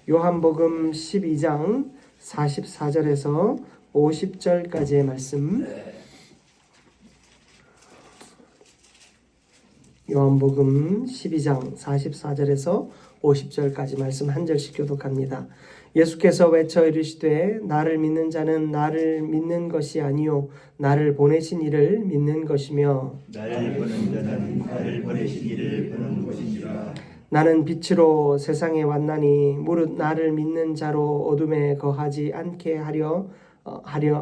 요한복음 12장 44절에서 50절까지의 말씀. 요한복음 12장 44절에서 50절까지 말씀 한 절씩 교독합니다. 예수께서 외쳐 이르시되 나를 믿는 자는 나를 믿는 것이 아니요 나를 보내신 이를 믿는 것이며 나를 보는 자는 나를 보내신 이를 보는 것이니라. 나는 빛으로 세상에 왔나니 무릇 나를 믿는 자로 어둠에 거하지 않게 하려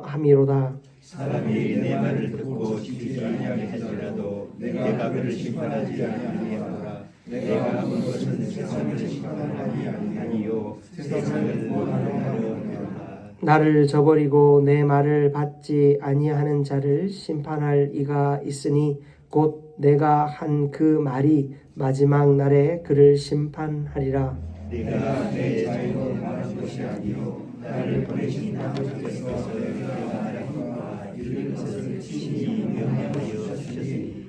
함이로다. 사람이 내 말을 듣고 지키지 아니하게 할지라도 내가 그를 심판하지 아니하노라. 내가 한 것은 세상을 심판하지 아니하니요 세상을 구원하려니와. 나를 저버리고 내 말을 받지 아니하는 자를 심판할 이가 있으니 곧 내가 한 그 말이 마지막 날에 그를 심판하리라. 내가 내 자유로 말한 것이 아니요 나를 보내신 아버지께서 내가 말하니까 이를 것을 친히 명령하여 주셨으니.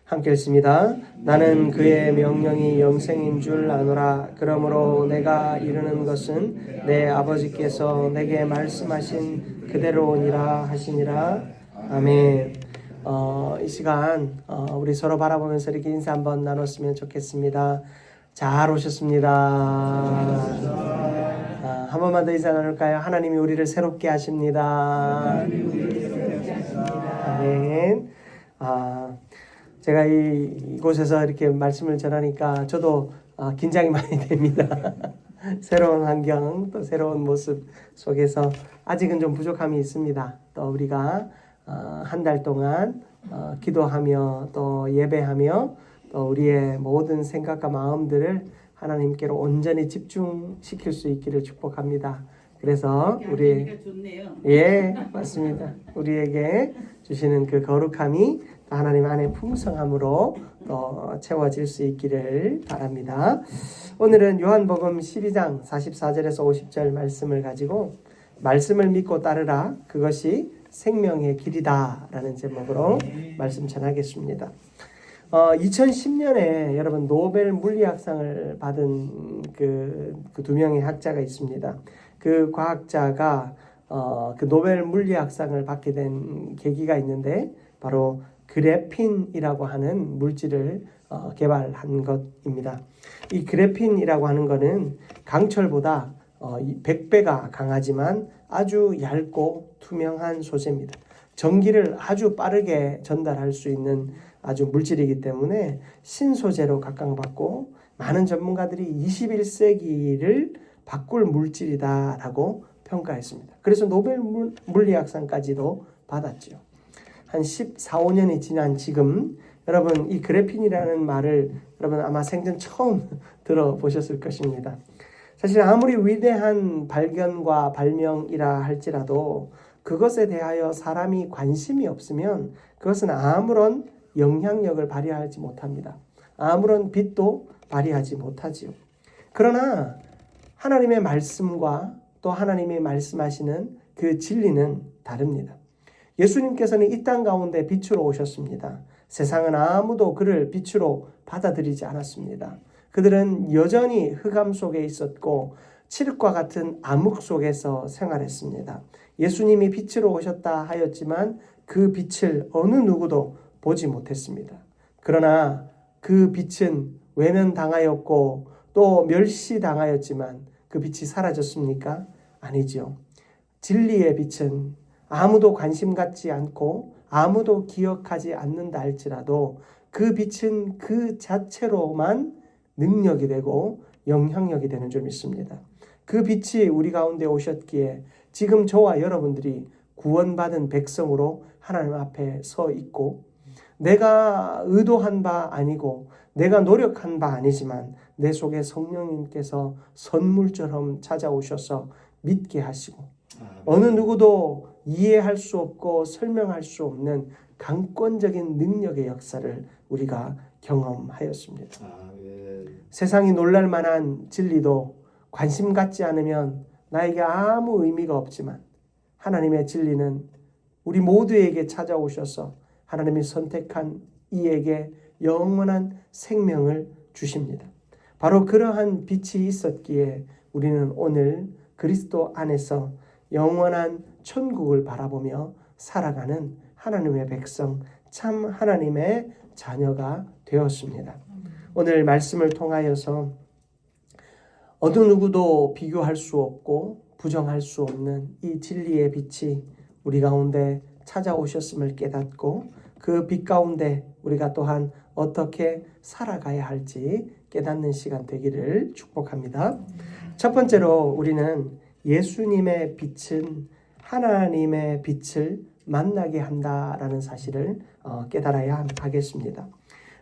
함께 읽습니다. 나는 그의 명령이 영생인 줄 아노라. 그러므로 내가 이르는 것은 내 아버지께서 내게 말씀하신 그대로니라 하시니라. 아멘. 이 시간 우리 서로 바라보면서 이렇게 인사 한번 나눴으면 좋겠습니다. 잘 오셨습니다. 한 번만 더 인사 나눌까요? 하나님이 우리를 새롭게 하십니다. 아멘. 제가 이곳에서 이렇게 말씀을 전하니까 저도 긴장이 많이 됩니다. 새로운 환경, 또 새로운 모습 속에서 아직은 좀 부족함이 있습니다. 또 우리가 한 달 동안 기도하며 또 예배하며 또 우리의 모든 생각과 마음들을 하나님께로 온전히 집중시킬 수 있기를 축복합니다. 그래서 우리 예 맞습니다. 우리에게 주시는 그 거룩함이 하나님 안에 풍성함으로 또 채워질 수 있기를 바랍니다. 오늘은 요한복음 12장 44절에서 50절 말씀을 가지고 말씀을 믿고 따르라 그것이 생명의 길이다 라는 제목으로 말씀 전하겠습니다. 2010년에 여러분 노벨 물리학상을 받은 그 두 명의 학자가 있습니다. 그 과학자가 그 노벨 물리학상을 받게 된 계기가 있는데 바로 그래핀이라고 하는 물질을 개발한 것입니다. 이 그래핀이라고 하는 것은 강철보다 100배가 강하지만 아주 얇고 투명한 소재입니다. 전기를 아주 빠르게 전달할 수 있는 아주 물질이기 때문에 신소재로 각광받고 많은 전문가들이 21세기를 바꿀 물질이다라고 평가했습니다. 그래서 노벨 물리학상까지도 받았죠. 한 14, 15년이 지난 지금 여러분 이 그래핀이라는 말을 여러분 아마 생전 처음 들어보셨을 것입니다. 사실 아무리 위대한 발견과 발명이라 할지라도 그것에 대하여 사람이 관심이 없으면 그것은 아무런 영향력을 발휘하지 못합니다. 아무런 빛도 발휘하지 못하지요. 그러나 하나님의 말씀과 또 하나님이 말씀하시는 그 진리는 다릅니다. 예수님께서는 이 땅 가운데 빛으로 오셨습니다. 세상은 아무도 그를 빛으로 받아들이지 않았습니다. 그들은 여전히 흑암 속에 있었고 칠흑과 같은 암흑 속에서 생활했습니다. 예수님이 빛으로 오셨다 하였지만 그 빛을 어느 누구도 보지 못했습니다. 그러나 그 빛은 외면당하였고 또 멸시당하였지만 그 빛이 사라졌습니까? 아니죠. 진리의 빛은 아무도 관심 갖지 않고 아무도 기억하지 않는다 할지라도 그 빛은 그 자체로만 능력이 되고 영향력이 되는 줄 믿습니다. 그 빛이 우리 가운데 오셨기에 지금 저와 여러분들이 구원받은 백성으로 하나님 앞에 서 있고 내가 의도한 바 아니고 내가 노력한 바 아니지만 내 속에 성령님께서 선물처럼 찾아오셔서 믿게 하시고 어느 누구도 이해할 수 없고 설명할 수 없는 강권적인 능력의 역사를 우리가 경험하였습니다. 세상이 놀랄 만한 진리도 관심 갖지 않으면 나에게 아무 의미가 없지만 하나님의 진리는 우리 모두에게 찾아오셔서 하나님이 선택한 이에게 영원한 생명을 주십니다. 바로 그러한 빛이 있었기에 우리는 오늘 그리스도 안에서 영원한 천국을 바라보며 살아가는 하나님의 백성, 참 하나님의 자녀가 되었습니다. 오늘 말씀을 통하여서 어느 누구도 비교할 수 없고 부정할 수 없는 이 진리의 빛이 우리 가운데 찾아오셨음을 깨닫고 그 빛 가운데 우리가 또한 어떻게 살아가야 할지 깨닫는 시간 되기를 축복합니다. 첫 번째로 우리는 예수님의 빛은 하나님의 빛을 만나게 한다라는 사실을 깨달아야 하겠습니다.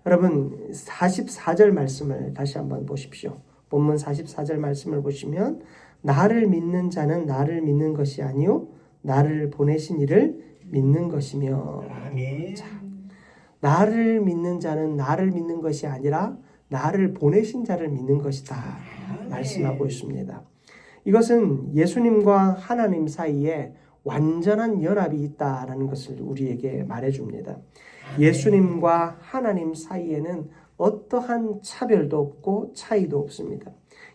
여러분 44절 말씀을 다시 한번 보십시오. 본문 44절 말씀을 보시면 나를 믿는 자는 나를 믿는 것이 아니요 나를 보내신 이를 믿는 것이며. 아멘. 자, 나를 믿는 자는 나를 믿는 것이 아니라 나를 보내신 자를 믿는 것이다 말씀하고 있습니다. 이것은 예수님과 하나님 사이에 완전한 연합이 있다라는 것을 우리에게 말해줍니다. 예수님과 하나님 사이에는 어떠한 차별도 없고 차이도 없습니다.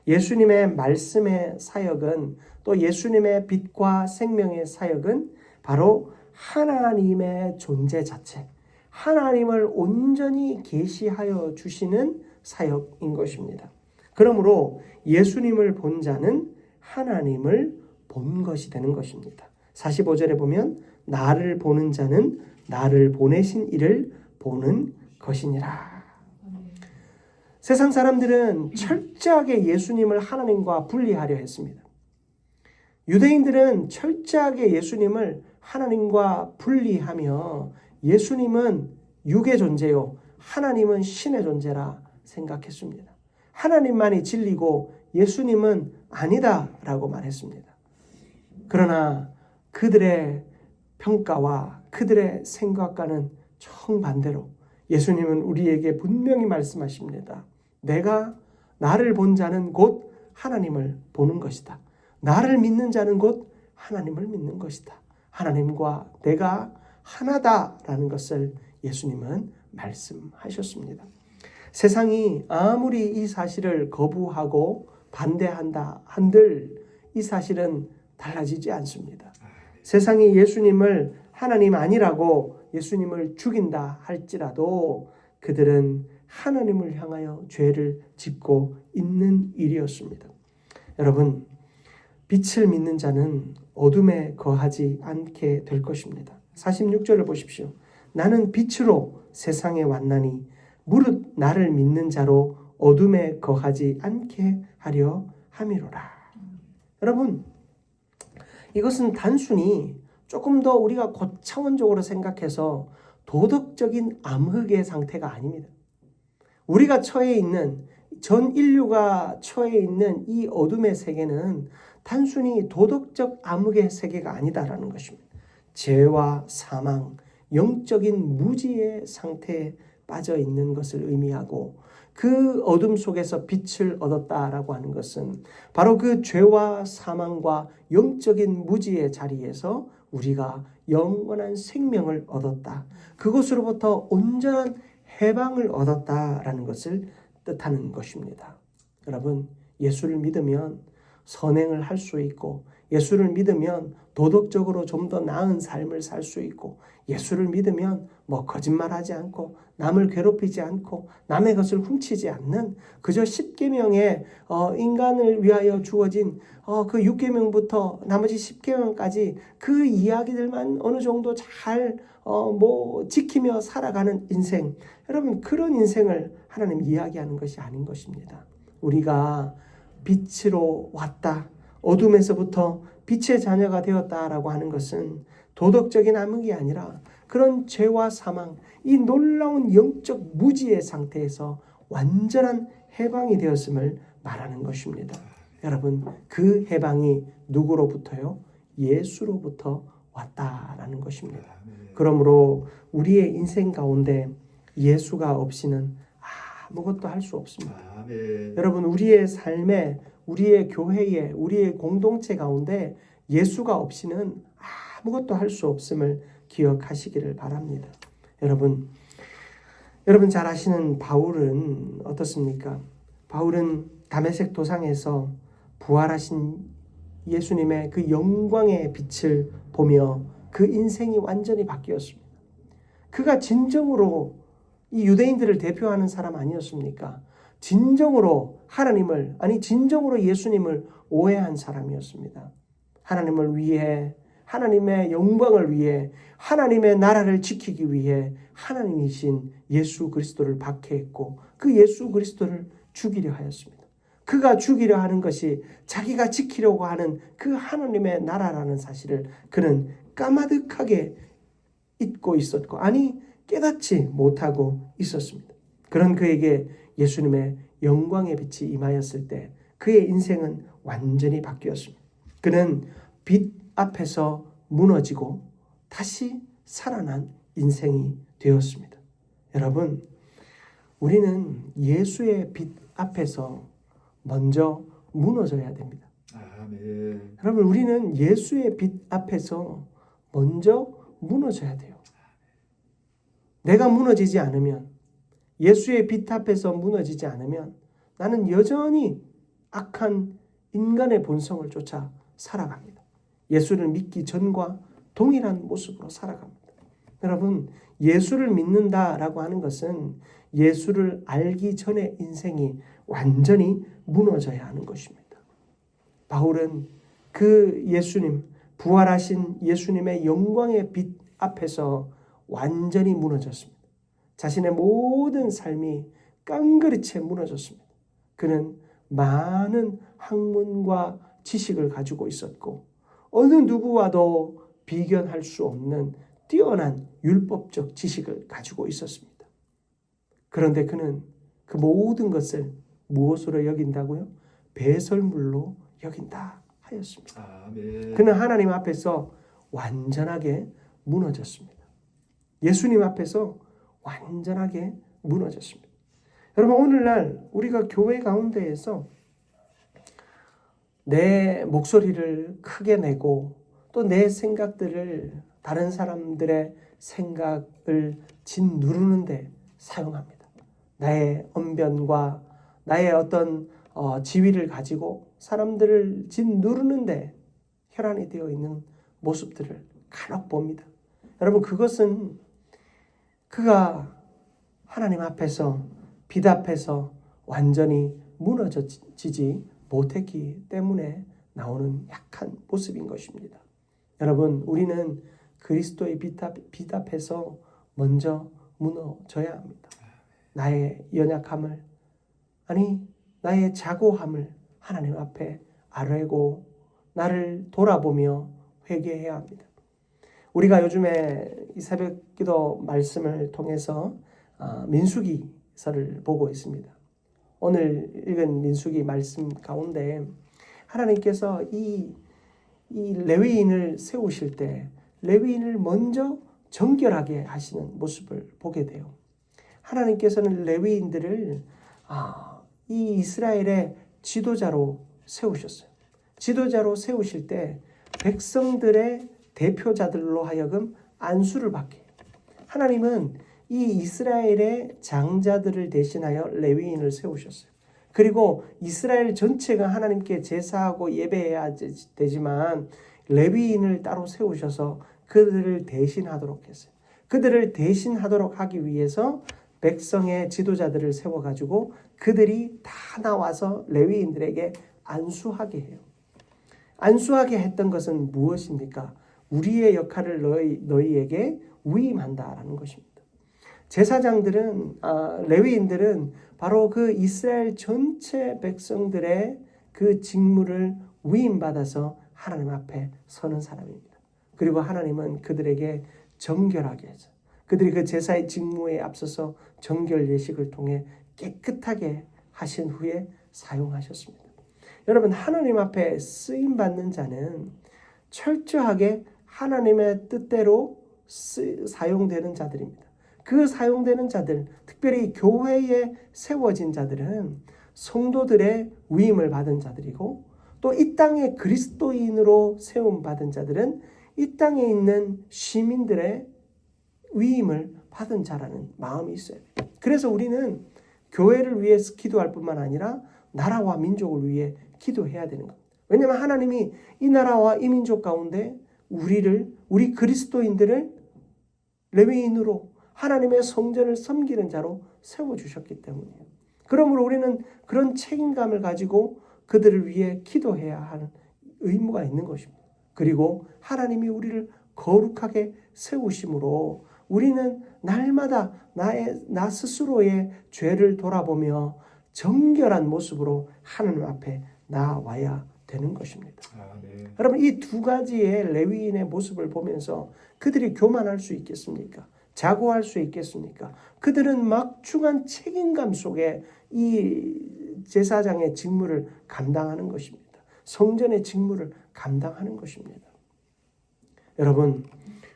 예수님의 말씀의 사역은 또 예수님의 빛과 생명의 사역은 바로 하나님의 존재 자체, 하나님을 온전히 계시하여 주시는 사역인 것입니다. 그러므로 예수님을 본 자는 하나님을 본 것이 되는 것입니다. 45절에 보면 나를 보는 자는 나를 보내신 이를 보는 것이니라. 세상 사람들은 철저하게 예수님을 하나님과 분리하려 했습니다. 유대인들은 철저하게 예수님을 하나님과 분리하며 예수님은 육의 존재요 하나님은 신의 존재라 생각했습니다. 하나님만이 진리고 예수님은 아니다라고 말했습니다. 그러나 그들의 평가와 그들의 생각과는 정반대로 예수님은 우리에게 분명히 말씀하십니다. 나를 본 자는 곧 하나님을 보는 것이다. 나를 믿는 자는 곧 하나님을 믿는 것이다. 하나님과 내가 하나다라는 것을 예수님은 말씀하셨습니다. 세상이 아무리 이 사실을 거부하고 반대한다 한들 이 사실은 달라지지 않습니다. 세상이 예수님을 하나님 아니라고 예수님을 죽인다 할지라도 그들은 하나님을 향하여 죄를 짓고 있는 일이었습니다. 여러분, 빛을 믿는 자는 어둠에 거하지 않게 될 것입니다. 46절을 보십시오. 나는 빛으로 세상에 왔나니 무릇 나를 믿는 자로 어둠에 거하지 않게 하려 함이로라. 여러분, 이것은 단순히 조금 더 우리가 고차원적으로 생각해서 도덕적인 암흑의 상태가 아닙니다. 우리가 처해 있는, 전 인류가 처해 있는 이 어둠의 세계는 단순히 도덕적 암흑의 세계가 아니다라는 것입니다. 죄와 사망, 영적인 무지의 상태에 빠져 있는 것을 의미하고 그 어둠 속에서 빛을 얻었다라고 하는 것은 바로 그 죄와 사망과 영적인 무지의 자리에서 우리가 영원한 생명을 얻었다. 그것으로부터 온전한 해방을 얻었다라는 것을 뜻하는 것입니다. 여러분, 예수를 믿으면 선행을 할 수 있고 예수를 믿으면 도덕적으로 좀 더 나은 삶을 살 수 있고 예수를 믿으면 거짓말하지 않고 남을 괴롭히지 않고 남의 것을 훔치지 않는 그저 10계명에 인간을 위하여 주어진 그 6계명부터 나머지 10계명까지 그 이야기들만 어느 정도 잘 지키며 살아가는 인생, 여러분 그런 인생을 하나님 이야기하는 것이 아닌 것입니다. 우리가 빛으로 왔다, 어둠에서부터 빛의 자녀가 되었다라고 하는 것은 도덕적인 암흑이 아니라 그런 죄와 사망, 이 놀라운 영적 무지의 상태에서 완전한 해방이 되었음을 말하는 것입니다. 여러분, 그 해방이 누구로부터요? 예수로부터 왔다라는 것입니다. 그러므로 우리의 인생 가운데 예수가 없이는 아무것도 할 수 없습니다. 여러분, 우리의 삶에, 우리의 교회에, 우리의 공동체 가운데 예수가 없이는 아무것도 할 수 없음을 기억하시기를 바랍니다. 여러분 잘 아시는 바울은 어떻습니까? 바울은 다메섹 도상에서 부활하신 예수님의 그 영광의 빛을 보며 그 인생이 완전히 바뀌었습니다. 그가 진정으로 이 유대인들을 대표하는 사람 아니었습니까? 진정으로 하나님을, 아니 진정으로 예수님을 오해한 사람이었습니다. 하나님을 위해, 하나님의 영광을 위해, 하나님의 나라를 지키기 위해 하나님이신 예수 그리스도를 박해했고 그 예수 그리스도를 죽이려 하였습니다. 그가 죽이려 하는 것이 자기가 지키려고 하는 그 하나님의 나라라는 사실을 그는 까마득하게 잊고 있었고, 아니 깨닫지 못하고 있었습니다. 그런 그에게 예수님의 영광의 빛이 임하였을 때 그의 인생은 완전히 바뀌었습니다. 그는 빛 앞에서 무너지고 다시 살아난 인생이 되었습니다. 여러분, 우리는 예수의 빛 앞에서 먼저 무너져야 됩니다. 아멘. 여러분, 우리는 예수의 빛 앞에서 먼저 무너져야 돼요. 내가 무너지지 않으면, 예수의 빛 앞에서 무너지지 않으면 나는 여전히 악한 인간의 본성을 쫓아 살아갑니다. 예수를 믿기 전과 동일한 모습으로 살아갑니다. 여러분, 예수를 믿는다라고 하는 것은 예수를 알기 전의 인생이 완전히 무너져야 하는 것입니다. 바울은 그 예수님, 부활하신 예수님의 영광의 빛 앞에서 완전히 무너졌습니다. 자신의 모든 삶이 깡그리째 무너졌습니다. 그는 많은 학문과 지식을 가지고 있었고 어느 누구와도 비견할 수 없는 뛰어난 율법적 지식을 가지고 있었습니다. 그런데 그는 그 모든 것을 무엇으로 여긴다고요? 배설물로 여긴다 하였습니다. 아멘. 그는 하나님 앞에서 완전하게 무너졌습니다. 예수님 앞에서 완전하게 무너졌습니다. 여러분, 오늘날 우리가 교회 가운데에서 내 목소리를 크게 내고 또 내 생각들을 다른 사람들의 생각을 짓누르는 데 사용합니다. 나의 언변과 나의 어떤 지위를 가지고 사람들을 짓누르는 데 혈안이 되어 있는 모습들을 간혹 봅니다. 여러분, 그것은 그가 하나님 앞에서, 빛 앞에서 완전히 무너지지 못했기 때문에 나오는 약한 모습인 것입니다. 여러분, 우리는 그리스도의 빛 앞에서 먼저 무너져야 합니다. 나의 연약함을, 아니 나의 자고함을 하나님 앞에 아뢰고 나를 돌아보며 회개해야 합니다. 우리가 요즘에 이 새벽기도 말씀을 통해서 민수기서를 보고 있습니다. 오늘 읽은 민수기 말씀 가운데 하나님께서 이 레위인을 세우실 때 레위인을 먼저 정결하게 하시는 모습을 보게 돼요. 하나님께서는 레위인들을 이 이스라엘의 지도자로 세우셨어요. 지도자로 세우실 때 백성들의 대표자들로 하여금 안수를 받게 해요. 하나님은 이 이스라엘의 장자들을 대신하여 레위인을 세우셨어요. 그리고 이스라엘 전체가 하나님께 제사하고 예배해야 되지만 레위인을 따로 세우셔서 그들을 대신하도록 했어요. 그들을 대신하도록 하기 위해서 백성의 지도자들을 세워가지고 그들이 다 나와서 레위인들에게 안수하게 해요. 안수하게 했던 것은 무엇입니까? 우리의 역할을 너희에게 위임한다라는 것입니다. 제사장들은, 레위인들은 바로 그 이스라엘 전체 백성들의 그 직무를 위임받아서 하나님 앞에 서는 사람입니다. 그리고 하나님은 그들에게 정결하게 해서 그들이 그 제사의 직무에 앞서서 정결 예식을 통해 깨끗하게 하신 후에 사용하셨습니다. 여러분, 하나님 앞에 쓰임받는 자는 철저하게 하나님의 뜻대로 사용되는 자들입니다. 그 사용되는 자들, 특별히 교회에 세워진 자들은 성도들의 위임을 받은 자들이고 또 이 땅의 그리스도인으로 세움받은 자들은 이 땅에 있는 시민들의 위임을 받은 자라는 마음이 있어요. 그래서 우리는 교회를 위해 기도할 뿐만 아니라 나라와 민족을 위해 기도해야 되는 겁니다. 왜냐하면 하나님이 이 나라와 이 민족 가운데 우리 그리스도인들을 레위인으로 하나님의 성전을 섬기는 자로 세워주셨기 때문이에요. 그러므로 우리는 그런 책임감을 가지고 그들을 위해 기도해야 하는 의무가 있는 것입니다. 그리고 하나님이 우리를 거룩하게 세우심으로 우리는 날마다 나 스스로의 죄를 돌아보며 정결한 모습으로 하나님 앞에 나와야 되는 것입니다. 네. 여러분, 이 두 가지의 레위인의 모습을 보면서 그들이 교만할 수 있겠습니까? 자고할 수 있겠습니까? 그들은 막중한 책임감 속에 이 제사장의 직무를 감당하는 것입니다. 성전의 직무를 감당하는 것입니다. 여러분,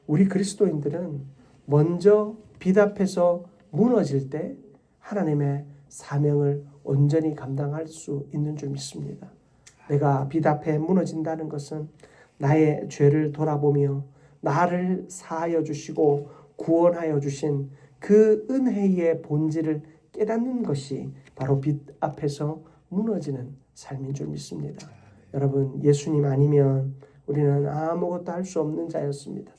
우리 그리스도인들은 먼저 빛 앞에서 무너질 때 하나님의 사명을 온전히 감당할 수 있는 줄 믿습니다. 내가 빛 앞에 무너진다는 것은 나의 죄를 돌아보며 나를 사하여 주시고 구원하여 주신 그 은혜의 본질을 깨닫는 것이 바로 빛 앞에서 무너지는 삶인 줄 믿습니다. 여러분, 예수님 아니면 우리는 아무것도 할 수 없는 자였습니다.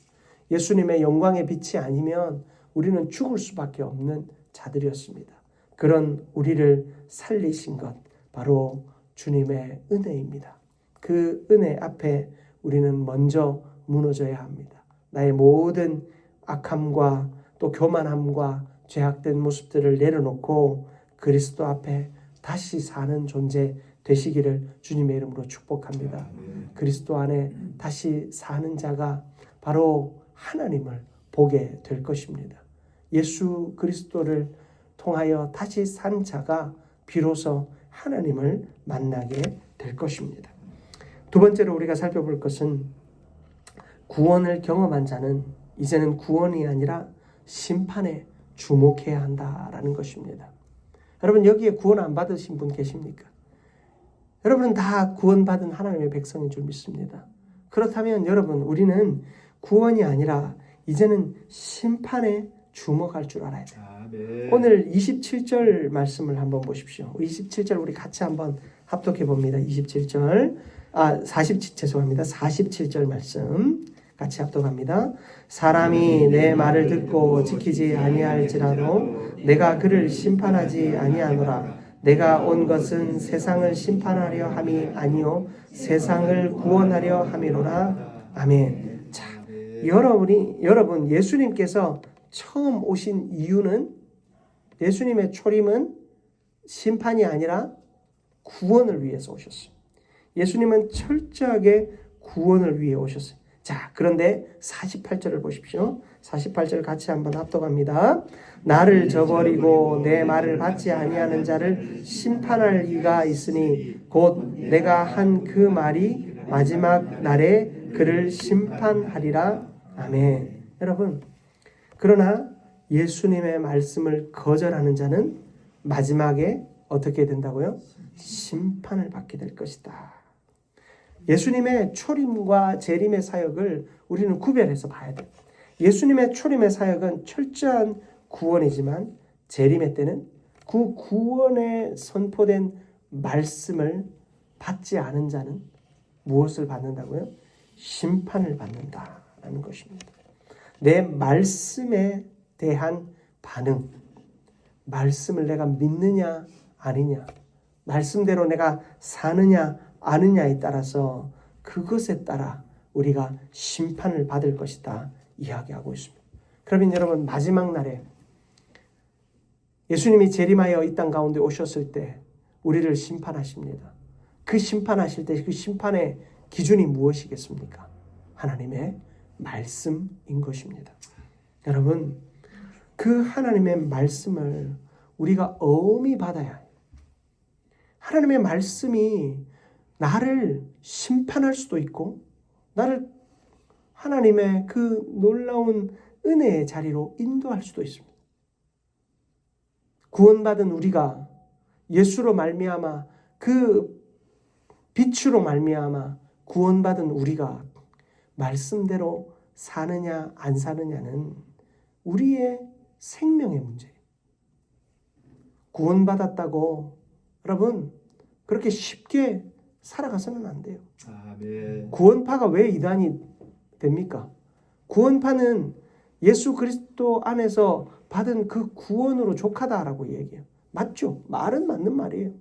예수님의 영광의 빛이 아니면 우리는 죽을 수밖에 없는 자들이었습니다. 그런 우리를 살리신 것, 바로 주님의 은혜입니다. 그 은혜 앞에 우리는 먼저 무너져야 합니다. 나의 모든 악함과 또 교만함과 죄악된 모습들을 내려놓고 그리스도 앞에 다시 사는 존재 되시기를 주님의 이름으로 축복합니다. 그리스도 안에 다시 사는 자가 바로 하나님을 보게 될 것입니다. 예수 그리스도를 통하여 다시 산 자가 비로소 하나님을 만나게 될 것입니다. 두 번째로 우리가 살펴볼 것은 구원을 경험한 자는 이제는 구원이 아니라 심판에 주목해야 한다라는 것입니다. 여러분, 여기에 구원 안 받으신 분 계십니까? 여러분은 다 구원받은 하나님의 백성인 줄 믿습니다. 그렇다면 여러분, 우리는 구원이 아니라 이제는 심판에 주목할 줄 알아야 돼요. 오늘 27절 말씀을 한번 보십시오. 27절 우리 같이 한번 합독해 봅니다. 47절 죄송합니다. 47절 말씀 같이 합독합니다. 사람이 내 말을 듣고 지키지 아니할지라도 내가 그를 심판하지 아니하노라. 내가 온 것은 세상을 심판하려 함이 아니요 세상을 구원하려 함이로라. 아멘. 자, 여러분 예수님께서 처음 오신 이유는, 예수님의 초림은 심판이 아니라 구원을 위해서 오셨어요. 예수님은 철저하게 구원을 위해 오셨어요. 자, 그런데 48절을 보십시오. 48절 같이 한번 합독합니다. 나를 저버리고 내 말을 받지 아니하는 자를 심판할 이가 있으니 곧 내가 한 그 말이 마지막 날에 그를 심판하리라. 아멘. 여러분, 그러나 예수님의 말씀을 거절하는 자는 마지막에 어떻게 된다고요? 심판을 받게 될 것이다. 예수님의 초림과 재림의 사역을 우리는 구별해서 봐야 돼요. 예수님의 초림의 사역은 철저한 구원이지만 재림의 때는 그 구원에 선포된 말씀을 받지 않은 자는 무엇을 받는다고요? 심판을 받는다라는 것입니다. 내 말씀에 대한 반응, 말씀을 내가 믿느냐 아니냐, 말씀대로 내가 사느냐 아느냐에 따라서 그것에 따라 우리가 심판을 받을 것이다 이야기하고 있습니다. 그러면 여러분, 마지막 날에 예수님이 재림하여 이 땅 가운데 오셨을 때 우리를 심판하십니다. 그 심판하실 때 그 심판의 기준이 무엇이겠습니까? 하나님의 말씀인 것입니다. 여러분, 그 하나님의 말씀을 우리가 엄히 받아야 해요. 하나님의 말씀이 나를 심판할 수도 있고 나를 하나님의 그 놀라운 은혜의 자리로 인도할 수도 있습니다. 구원받은 우리가 예수로 말미암아 그 빛으로 말미암아 구원받은 우리가 말씀대로 사느냐 안 사느냐는 우리의 생명의 문제예요. 구원받았다고 여러분 그렇게 쉽게 살아가서는 안 돼요. 아멘. 구원파가 왜 이단이 됩니까? 구원파는 예수 그리스도 안에서 받은 그 구원으로 족하다라고 얘기해요. 맞죠? 말은 맞는 말이에요.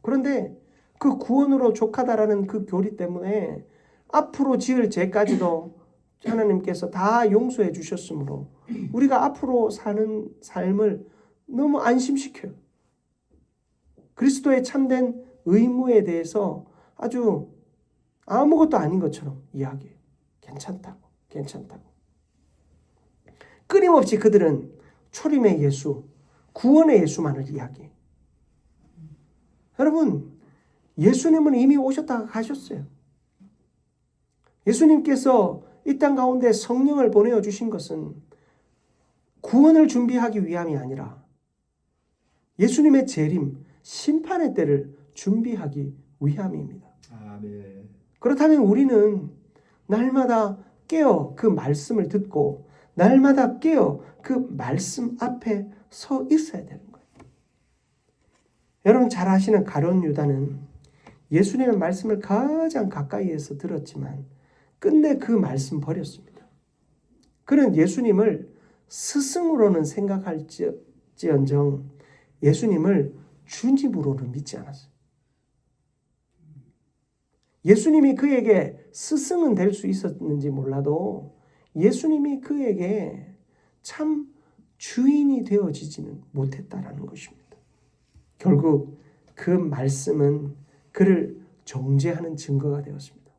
그런데 그 구원으로 족하다라는 그 교리 때문에 앞으로 지을 죄까지도 하나님께서 다 용서해 주셨으므로 우리가 앞으로 사는 삶을 너무 안심시켜요. 그리스도의 참된 의무에 대해서 아주 아무것도 아닌 것처럼 이야기해요. 괜찮다고. 끊임없이 그들은 초림의 예수, 구원의 예수만을 이야기해요. 여러분, 예수님은 이미 오셨다가 가셨어요. 예수님께서 이 땅 가운데 성령을 보내어 주신 것은 구원을 준비하기 위함이 아니라 예수님의 재림, 심판의 때를 준비하기 위함입니다. 아멘. 그렇다면 우리는 날마다 깨어 그 말씀을 듣고 날마다 깨어 그 말씀 앞에 서 있어야 되는 거예요. 여러분 잘 아시는 가룟 유다는 예수님의 말씀을 가장 가까이에서 들었지만 끝내 그 말씀 버렸습니다. 그는 예수님을 스승으로는 생각할지언정 예수님을 주님으로는 믿지 않았어요. 예수님이 그에게 스승은 될 수 있었는지 몰라도 예수님이 그에게 참 주인이 되어지지는 못했다라는 것입니다. 결국 그 말씀은 그를 정죄하는 증거가 되었습니다.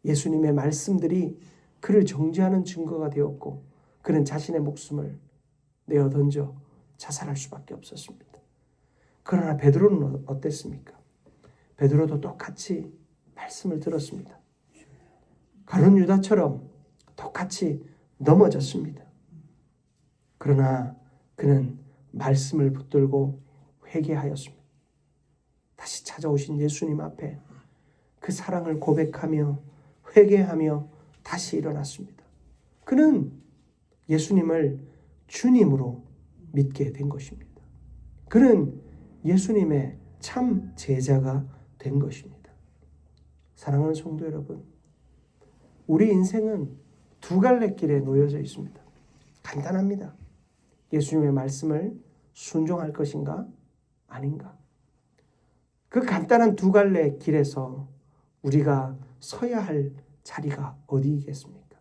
예수님의 말씀들이 그를 정죄하는 증거가 되었고 그는 자신의 목숨을 내어 던져 자살할 수밖에 없었습니다. 그러나 베드로는 어땠습니까? 베드로도 똑같이 말씀을 들었습니다. 가룟 유다처럼 똑같이 넘어졌습니다. 그러나 그는 말씀을 붙들고 회개하였습니다. 다시 찾아오신 예수님 앞에 그 사랑을 고백하며 회개하며 다시 일어났습니다. 그는 예수님을 주님으로 믿게 된 것입니다. 그는 예수님의 참 제자가 된 것입니다. 사랑하는 성도 여러분, 우리 인생은 두 갈래 길에 놓여져 있습니다. 간단합니다. 예수님의 말씀을 순종할 것인가 아닌가. 그 간단한 두 갈래 길에서 우리가 서야 할 자리가 어디이겠습니까?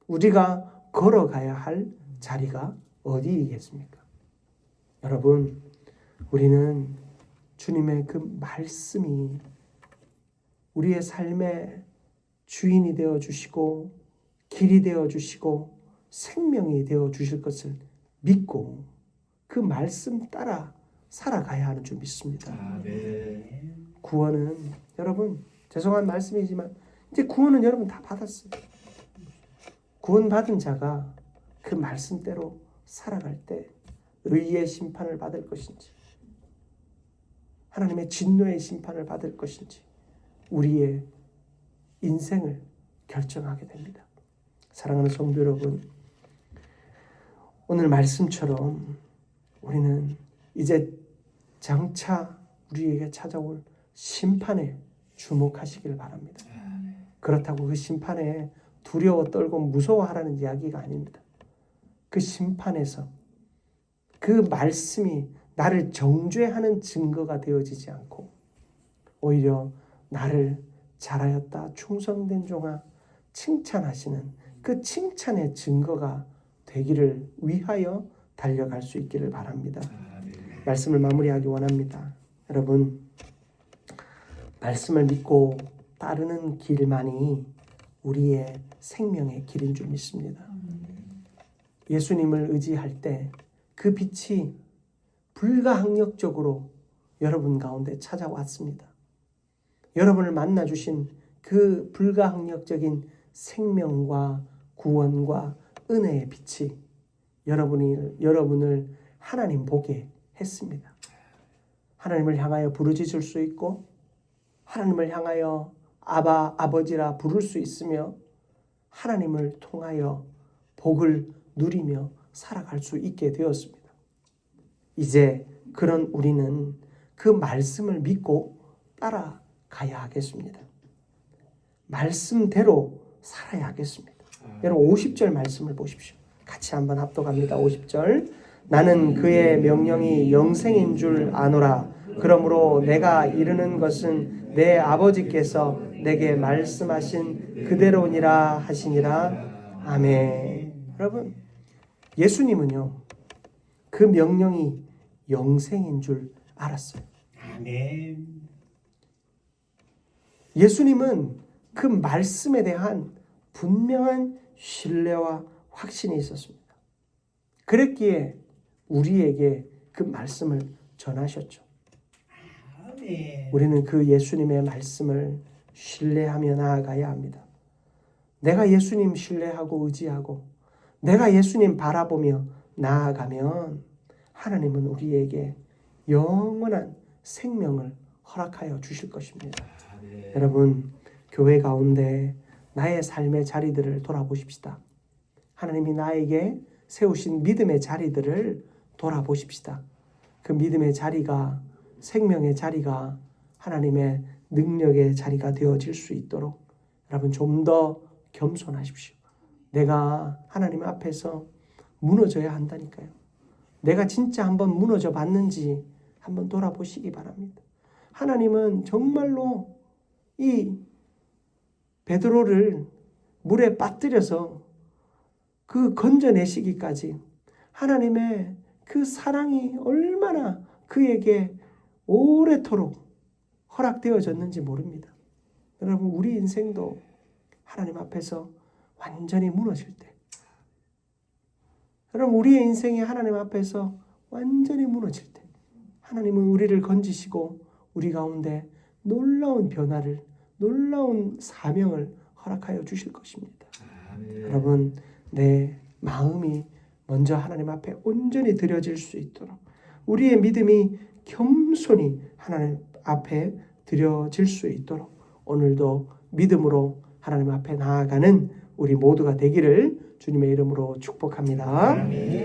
우리가 걸어가야 할 자리가 어디이겠습니까? 여러분, 우리는 주님의 그 말씀이 우리의 삶의 주인이 되어 주시고 길이 되어 주시고 생명이 되어 주실 것을 믿고 그 말씀 따라 살아가야 하는 줄 믿습니다. 아멘. 구원은 여러분 죄송한 말씀이지만 이제 구원은 여러분 다 받았어요. 구원받은 자가 그 말씀대로 살아갈 때 의의 심판을 받을 것인지 하나님의 진노의 심판을 받을 것인지 우리의 인생을 결정하게 됩니다. 사랑하는 성도 여러분, 오늘 말씀처럼 우리는 이제 장차 우리에게 찾아올 심판에 주목하시길 바랍니다. 그렇다고 그 심판에 두려워 떨고 무서워하라는 이야기가 아닙니다. 그 심판에서 그 말씀이 나를 정죄하는 증거가 되어지지 않고 오히려 나를 잘하였다 충성된 종아 칭찬하시는 그 칭찬의 증거가 되기를 위하여 달려갈 수 있기를 바랍니다. 말씀을 마무리하기 원합니다. 여러분, 말씀을 믿고 따르는 길만이 우리의 생명의 길인 줄 믿습니다. 예수님을 의지할 때 그 빛이 불가항력적으로 여러분 가운데 찾아왔습니다. 여러분을 만나주신 그 불가항력적인 생명과 구원과 은혜의 빛이 여러분을 하나님 보게 했습니다. 하나님을 향하여 부르짖을 수 있고 하나님을 향하여 아바, 아버지라 부를 수 있으며 하나님을 통하여 복을 누리며 살아갈 수 있게 되었습니다. 이제 그런 우리는 그 말씀을 믿고 따라 가야 하겠습니다. 말씀대로 살아야 하겠습니다. 여러분 50절 말씀을 보십시오. 같이 한번 합독합니다. 50절. 나는 그의 명령이 영생인 줄 아노라. 그러므로 내가 이르는 것은 내 아버지께서 내게 말씀하신 그대로니라 하시니라. 아멘. 여러분 예수님은요 그 명령이 영생인 줄 알았어요. 아멘. 예수님은 그 말씀에 대한 분명한 신뢰와 확신이 있었습니다. 그랬기에 우리에게 그 말씀을 전하셨죠. 아멘. 우리는 그 예수님의 말씀을 신뢰하며 나아가야 합니다. 내가 예수님 신뢰하고 의지하고 내가 예수님 바라보며 나아가면 하나님은 우리에게 영원한 생명을 허락하여 주실 것입니다. 아멘. 여러분 교회 가운데 나의 삶의 자리들을 돌아보십시다. 하나님이 나에게 세우신 믿음의 자리들을 돌아보십시다. 그 믿음의 자리가 생명의 자리가 하나님의 능력의 자리가 되어질 수 있도록 여러분 좀 더 겸손하십시오. 내가 하나님 앞에서 무너져야 한다니까요. 내가 진짜 한번 무너져 봤는지 한번 돌아보시기 바랍니다. 하나님은 정말로 이 베드로를 물에 빠뜨려서 그 건져내시기까지 하나님의 그 사랑이 얼마나 그에게 오래도록 허락되어졌는지 모릅니다. 여러분 우리 인생도 하나님 앞에서 완전히 무너질 때 여러분 우리의 인생이 하나님 앞에서 완전히 무너질 때 하나님은 우리를 건지시고 우리 가운데 놀라운 변화를 놀라운 사명을 허락하여 주실 것입니다. 아멘. 여러분 내 마음이 먼저 하나님 앞에 온전히 드려질 수 있도록 우리의 믿음이 겸손히 하나님 앞에 드려질 수 있도록 오늘도 믿음으로 하나님 앞에 나아가는 우리 모두가 되기를 주님의 이름으로 축복합니다. 아멘.